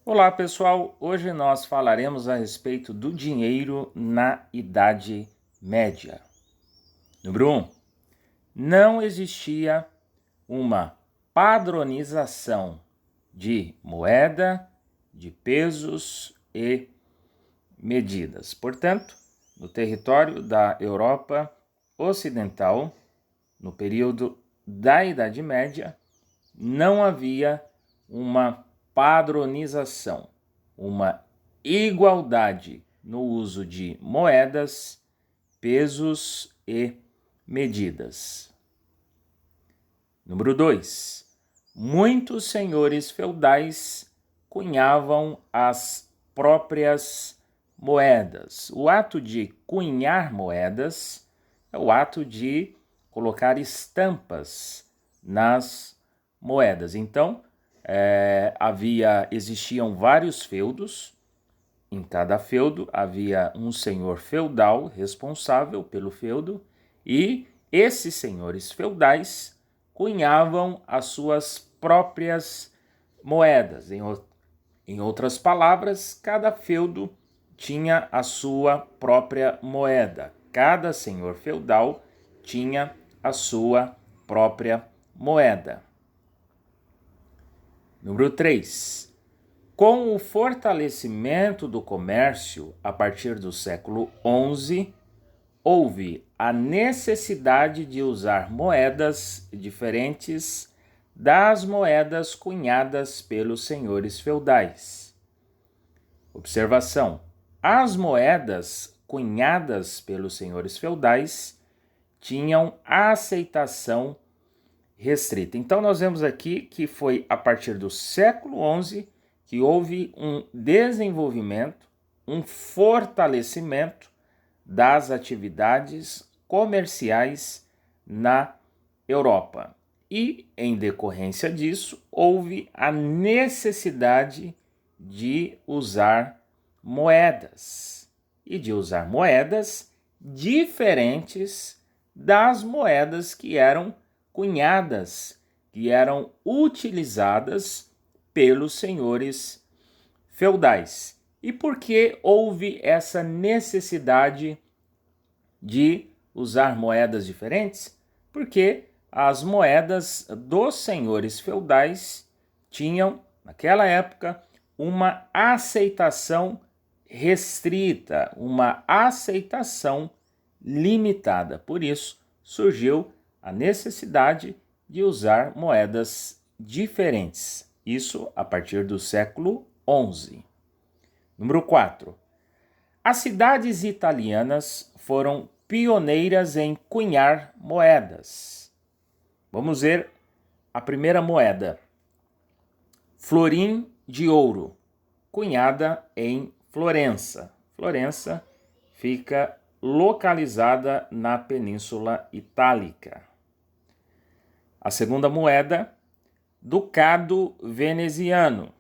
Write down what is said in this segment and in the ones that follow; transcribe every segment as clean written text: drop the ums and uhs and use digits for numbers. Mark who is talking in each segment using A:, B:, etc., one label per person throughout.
A: Olá pessoal, hoje nós falaremos a respeito do dinheiro na Idade Média. Número 1. Não existia uma padronização de moeda, de pesos e medidas. Portanto, no território da Europa Ocidental, no período da Idade Média, não havia uma padronização, uma igualdade no uso de moedas, pesos e medidas. Número 2. Muitos senhores feudais cunhavam as próprias moedas. O ato de cunhar moedas é o ato de colocar estampas nas moedas. Então, existiam vários feudos. Em cada feudo havia um senhor feudal responsável pelo feudo e esses senhores feudais cunhavam as suas próprias moedas. Em outras palavras, cada feudo tinha a sua própria moeda. Cada senhor feudal tinha a sua própria moeda. Número 3. Com o fortalecimento do comércio a partir do século XI, houve a necessidade de usar moedas diferentes das moedas cunhadas pelos senhores feudais. Observação: as moedas cunhadas pelos senhores feudais tinham aceitação restrita. Então nós vemos aqui que foi a partir do século XI que houve um desenvolvimento, um fortalecimento das atividades comerciais na Europa. E, em decorrência disso, houve a necessidade de usar moedas. E de usar moedas diferentes das moedas que eram cunhadas, que eram utilizadas pelos senhores feudais. E por que houve essa necessidade de usar moedas diferentes? Porque as moedas dos senhores feudais tinham, naquela época, uma aceitação restrita, uma aceitação limitada. Por isso, surgiu a necessidade de usar moedas diferentes. Isso a partir do século XI. Número 4. As cidades italianas foram pioneiras em cunhar moedas. Vamos ver a primeira moeda. Florim de ouro, cunhada em Florença. Florença fica localizada na Península Itálica. A segunda moeda, ducado veneziano,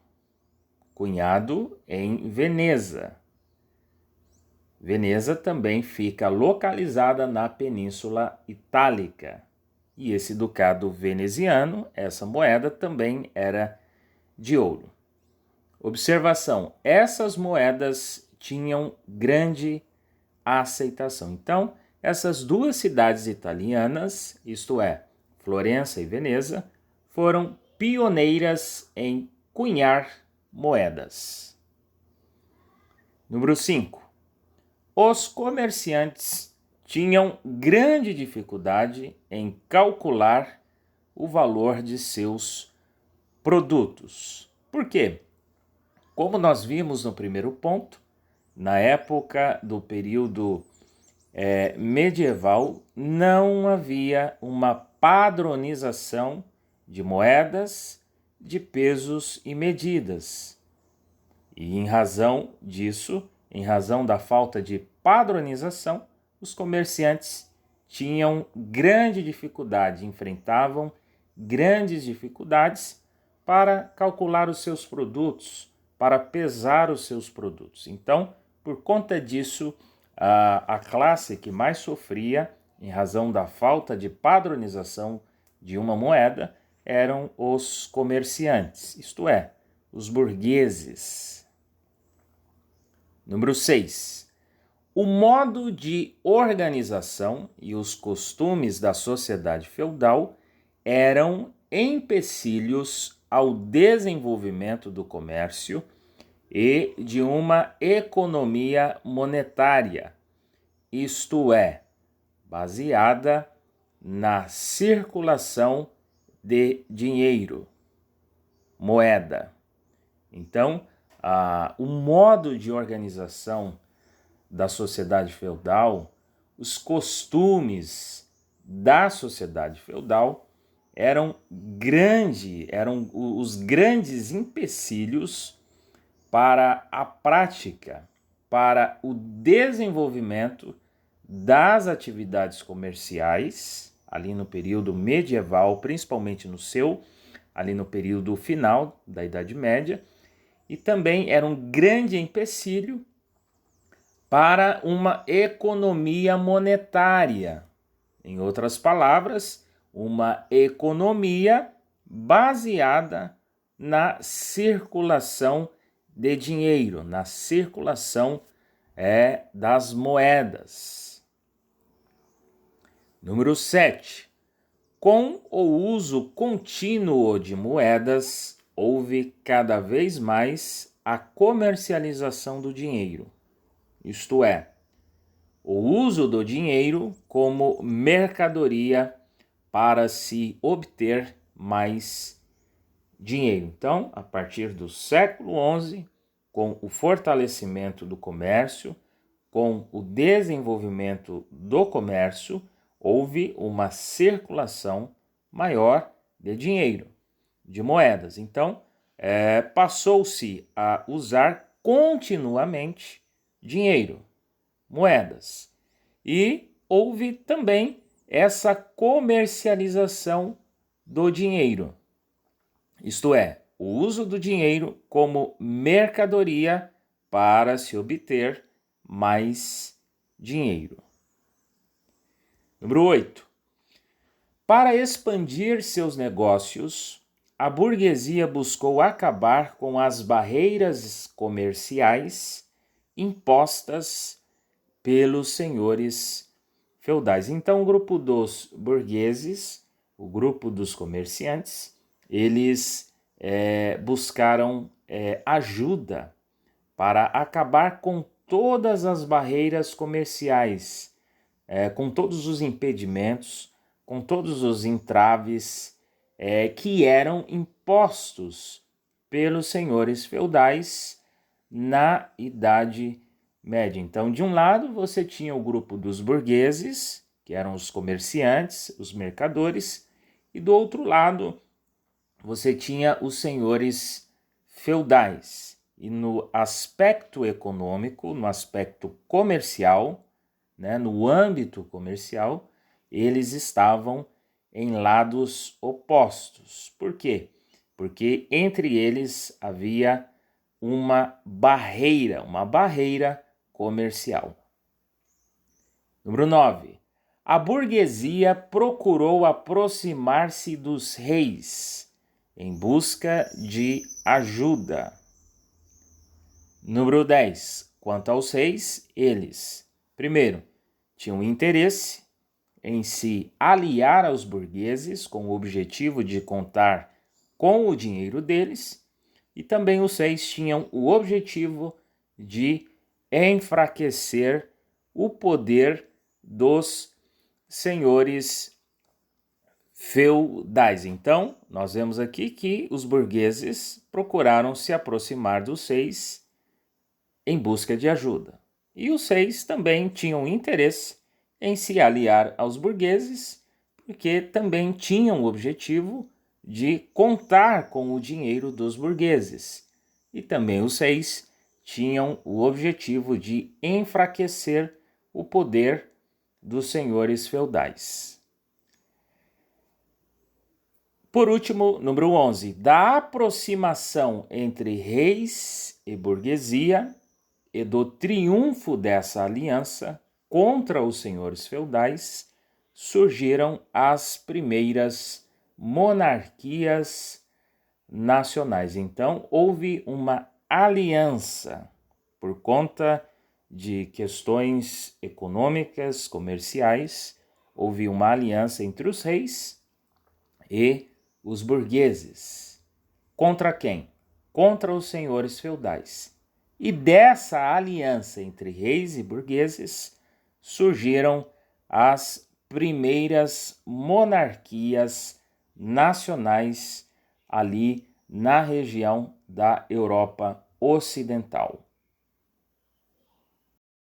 A: cunhado em Veneza. Veneza também fica localizada na Península Itálica. E esse ducado veneziano, essa moeda também era de ouro. Observação: essas moedas tinham grande aceitação. Então, essas duas cidades italianas, isto é, Florença e Veneza, foram pioneiras em cunhar moedas. Número 5. Os comerciantes tinham grande dificuldade em calcular o valor de seus produtos. Por quê? Como nós vimos no primeiro ponto, na época do período medieval, não havia uma padronização de moedas, de pesos e medidas. E em razão disso, em razão da falta de padronização, os comerciantes tinham grande dificuldade, enfrentavam grandes dificuldades para calcular os seus produtos, para pesar os seus produtos. Então, por conta disso, a classe que mais sofria, em razão da falta de padronização de uma moeda, eram os comerciantes, isto é, os burgueses. Número 6. O modo de organização e os costumes da sociedade feudal eram empecilhos ao desenvolvimento do comércio e de uma economia monetária, isto é, baseada na circulação de dinheiro, moeda. Então, o modo de organização da sociedade feudal, os costumes da sociedade feudal eram os grandes empecilhos para a prática, para o desenvolvimento das atividades comerciais, ali no período medieval, principalmente ali no período final da Idade Média, e também era um grande empecilho para uma economia monetária. Em outras palavras, uma economia baseada na circulação de dinheiro, na circulação das moedas. Número 7. Com o uso contínuo de moedas, houve cada vez mais a comercialização do dinheiro. Isto é, o uso do dinheiro como mercadoria para se obter mais dinheiro. Então, a partir do século XI, com o fortalecimento do comércio, com o desenvolvimento do comércio, houve uma circulação maior de dinheiro, de moedas. Então, passou-se a usar continuamente dinheiro, moedas. E houve também essa comercialização do dinheiro. Isto é, o uso do dinheiro como mercadoria para se obter mais dinheiro. Número 8. Para expandir seus negócios, a burguesia buscou acabar com as barreiras comerciais impostas pelos senhores feudais. Então, o grupo dos burgueses, o grupo dos comerciantes, eles buscaram ajuda para acabar com todas as barreiras comerciais, com todos os impedimentos, com todos os entraves que eram impostos pelos senhores feudais na Idade Média. Então, de um lado, você tinha o grupo dos burgueses, que eram os comerciantes, os mercadores, e do outro lado, você tinha os senhores feudais. E no aspecto econômico, no aspecto comercial, no âmbito comercial, eles estavam em lados opostos. Por quê? Porque entre eles havia uma barreira comercial. Número 9. A burguesia procurou aproximar-se dos reis em busca de ajuda. Número 10. Quanto aos reis, eles, primeiro, tinham interesse em se aliar aos burgueses com o objetivo de contar com o dinheiro deles, e também os reis tinham o objetivo de enfraquecer o poder dos senhores feudais. Então, nós vemos aqui que os burgueses procuraram se aproximar dos reis em busca de ajuda. E os reis também tinham interesse em se aliar aos burgueses, porque também tinham o objetivo de contar com o dinheiro dos burgueses. E também os reis tinham o objetivo de enfraquecer o poder dos senhores feudais. Por último, número 11, da aproximação entre reis e burguesia e do triunfo dessa aliança contra os senhores feudais, surgiram as primeiras monarquias nacionais. Então, houve uma aliança por conta de questões econômicas, comerciais, houve uma aliança entre os reis e os burgueses. Contra quem? Contra os senhores feudais. E dessa aliança entre reis e burgueses surgiram as primeiras monarquias nacionais ali na região da Europa Ocidental.